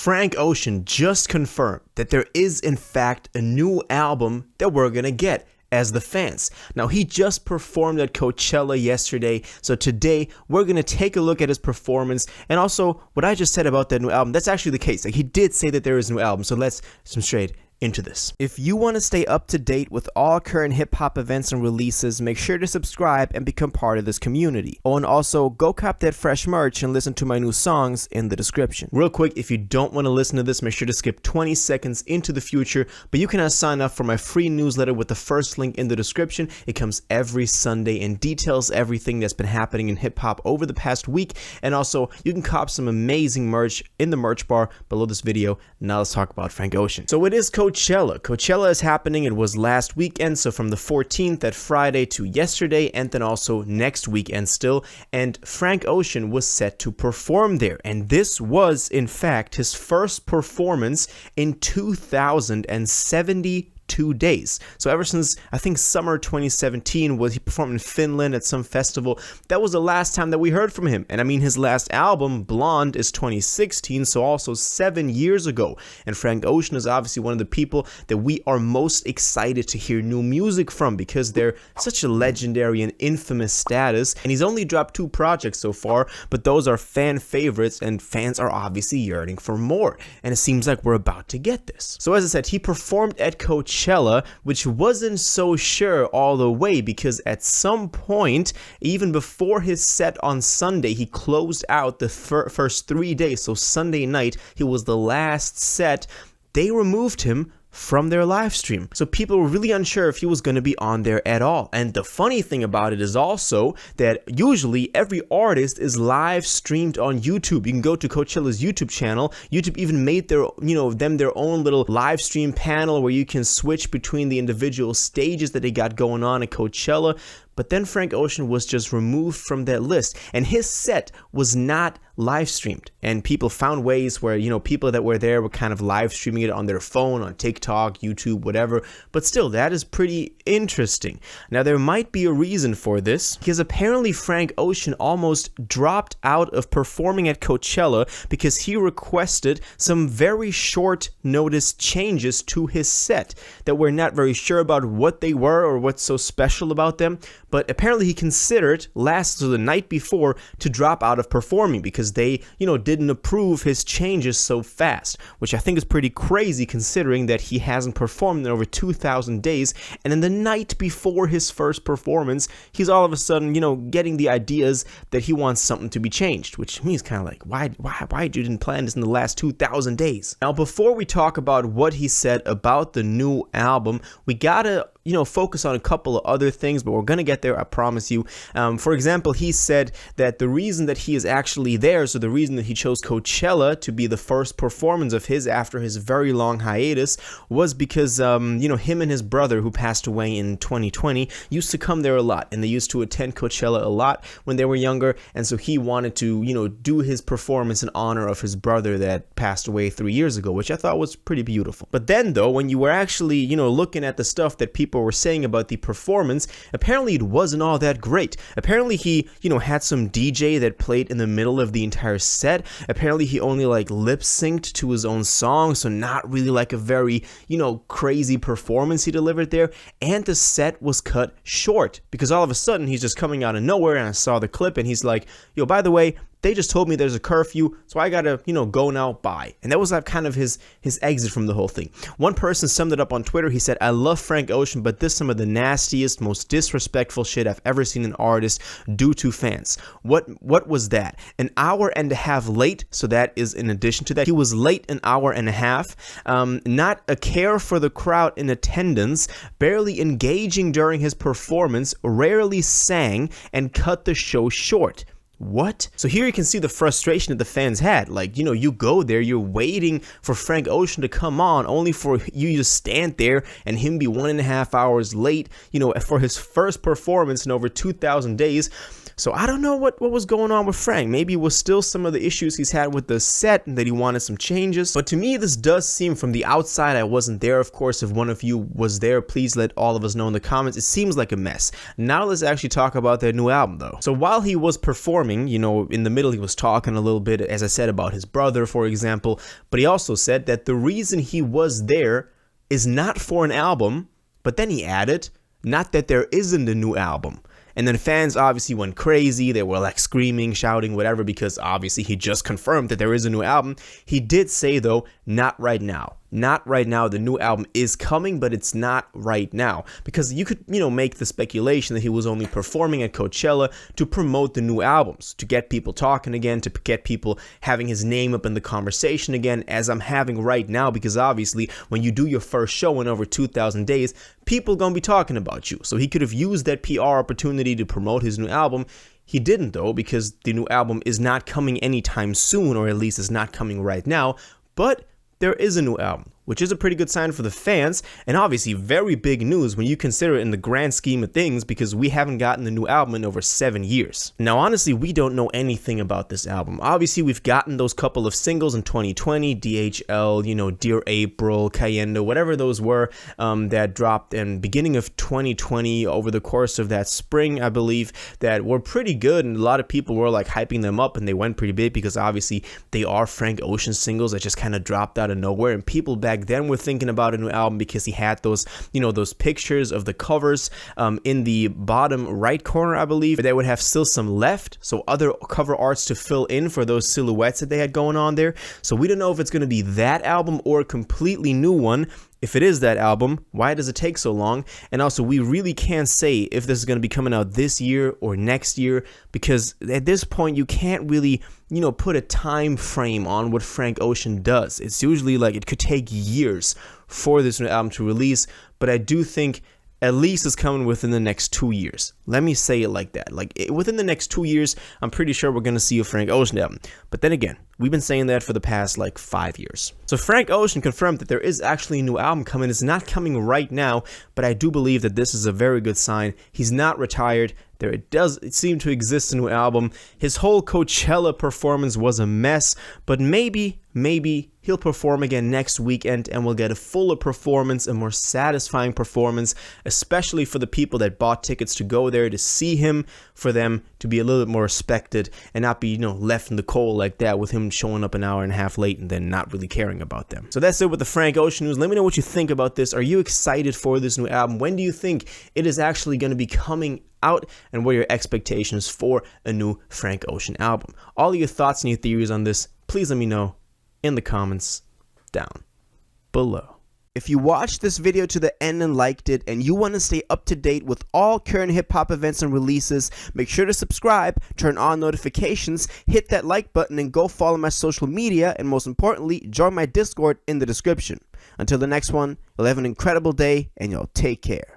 Frank Ocean just confirmed that there is in fact a new album that we're gonna get as the fans. Now, he just performed at Coachella yesterday, so today we're gonna take a look at his performance and also what I just said about that new album. That's actually the case. Like, he did say that there is a new album, so let's jump straight into this. If you want to stay up to date with all current hip-hop events and releases, make sure to subscribe and become part of this community. Oh, and also go cop that fresh merch and listen to my new songs in the description. Real quick, if you don't want to listen to this, make sure to skip 20 seconds into the future, but you can sign up for my free newsletter with the first link in the description. It comes every Sunday and details everything that's been happening in hip-hop over the past week, and also you can cop some amazing merch in the merch bar below this video. Now let's talk about Frank Ocean. So it is Coachella. Coachella is happening. It was last weekend, so from the 14th at Friday to yesterday, and then also next weekend still, and Frank Ocean was set to perform there, and this was in fact his first performance in 2072 days. So ever since I think summer 2017 was he performed in Finland at some festival. That was the last time that we heard from him. And I mean, his last album, Blonde, is 2016, so also 7 years ago. And Frank Ocean is obviously one of the people that we are most excited to hear new music from because they're such a legendary and infamous status. And he's only dropped 2 projects so far, but those are fan favorites and fans are obviously yearning for more. And it seems like we're about to get this. So as I said, he performed at Coachella, which wasn't so sure all the way because at some point, even before his set on Sunday, he closed out the first 3 days. So Sunday night, he was the last set. They removed him from their live stream. So people were really unsure if he was going to be on there at all. And the funny thing about it is also that usually every artist is live streamed on YouTube. You can go to Coachella's YouTube channel. YouTube even made their, their own little live stream panel where you can switch between the individual stages that they got going on at Coachella. But then Frank Ocean was just removed from that list, and his set was not live streamed. And people found ways where, people that were there were kind of live streaming it on their phone, on TikTok, YouTube, whatever. But still, that is pretty interesting. Now, there might be a reason for this, because apparently Frank Ocean almost dropped out of performing at Coachella because he requested some very short notice changes to his set that we're not very sure about what they were or what's so special about them. But apparently he considered the night before to drop out of performing because they, didn't approve his changes so fast, which I think is pretty crazy considering that he hasn't performed in over 2,000 days. And then the night before his first performance, he's all of a sudden, getting the ideas that he wants something to be changed, which means kind of like, why you didn't plan this in the last 2,000 days? Now, before we talk about what he said about the new album, we gotta focus on a couple of other things, but we're going to get there, I promise you. For example, he said that the reason that he is actually there, so the reason that he chose Coachella to be the first performance of his after his very long hiatus was because, him and his brother, who passed away in 2020, used to come there a lot, and they used to attend Coachella a lot when they were younger, and so he wanted to, do his performance in honor of his brother that passed away 3 years ago, which I thought was pretty beautiful. But then, though, when you were actually, looking at the stuff that people were saying about the performance, apparently it wasn't all that great. Apparently he, had some DJ that played in the middle of the entire set. Apparently he only lip synced to his own song, so not really like a very, crazy performance he delivered there. And the set was cut short because all of a sudden he's just coming out of nowhere, and I saw the clip and he's like, yo, by the way, they just told me there's a curfew, so I gotta, go now, bye. And that was kind of his exit from the whole thing. One person summed it up on Twitter. He said, I love Frank Ocean, but this is some of the nastiest, most disrespectful shit I've ever seen an artist do to fans. What was that? An hour and a half late, so that is in addition to that. He was late an hour and a half, not a care for the crowd in attendance, barely engaging during his performance, rarely sang, and cut the show short. What? So here you can see the frustration that the fans had. You go there, you're waiting for Frank Ocean to come on, only for you to stand there and him be 1.5 hours late, for his first performance in over 2,000 days. So I don't know what was going on with Frank. Maybe it was still some of the issues he's had with the set and that he wanted some changes. But to me, this does seem from the outside, I wasn't there, of course. If one of you was there, please let all of us know in the comments. It seems like a mess. Now let's actually talk about their new album, though. So while he was performing, you know, in the middle, he was talking a little bit, as I said, about his brother, for example. But he also said that the reason he was there is not for an album, but then he added, not that there isn't a new album. And then fans obviously went crazy. They were like screaming, shouting, whatever, because obviously he just confirmed that there is a new album. He did say, though, not right now. Not right now. The new album is coming, but it's not right now. Because you could, you know, make the speculation that he was only performing at Coachella to promote the new albums, to get people talking again, to get people having his name up in the conversation again, as I'm having right now. Because obviously, when you do your first show in over 2,000 days, people gonna be talking about you. So he could have used that PR opportunity to promote his new album. He didn't, though, because the new album is not coming anytime soon, or at least is not coming right now. But there is a new album, which is a pretty good sign for the fans, and obviously very big news when you consider it in the grand scheme of things, because we haven't gotten the new album in over 7 years. Now, honestly, we don't know anything about this album. Obviously, we've gotten those couple of singles in 2020, DHL, you know, Dear April, Cayendo, whatever those were, that dropped in beginning of 2020 over the course of that spring, I believe, that were pretty good, and a lot of people were like hyping them up, and they went pretty big because obviously they are Frank Ocean singles that just kind of dropped out of nowhere, and people back then were thinking about a new album because he had those, you know, those pictures of the covers in the bottom right corner, I believe. They would have still some left, so other cover arts to fill in for those silhouettes that they had going on there. So we don't know if it's going to be that album or a completely new one. If it is that album, why does it take so long? And also, we really can't say if this is going to be coming out this year or next year, because at this point, you can't really, you know, put a time frame on what Frank Ocean does. It's usually like it could take years for this new album to release, but I do think at least it's coming within the next 2 years. Let me say it like that. Like, within the next 2 years, I'm pretty sure we're going to see a Frank Ocean album. But then again, we've been saying that for the past, like, 5 years. So Frank Ocean confirmed that there is actually a new album coming. It's not coming right now, but I do believe that this is a very good sign. He's not retired. It does seem to exist a new album. His whole Coachella performance was a mess, but maybe he'll perform again next weekend and we'll get a fuller performance, a more satisfying performance, especially for the people that bought tickets to go there to see him, for them to be a little bit more respected and not be, you know, left in the cold like that with him showing up an hour and a half late and then not really caring about them. So that's it with the Frank Ocean news. Let me know what you think about this. Are you excited for this new album? When do you think it is actually going to be coming out, and what are your expectations for a new Frank Ocean album? All of your thoughts and your theories on this, please let me know in the comments down below. If you watched this video to the end and liked it, and you want to stay up to date with all current hip-hop events and releases, make sure to subscribe, turn on notifications, hit that like button, and go follow my social media, and most importantly, join my Discord in the description. Until the next one, you'll have an incredible day, and you'll take care.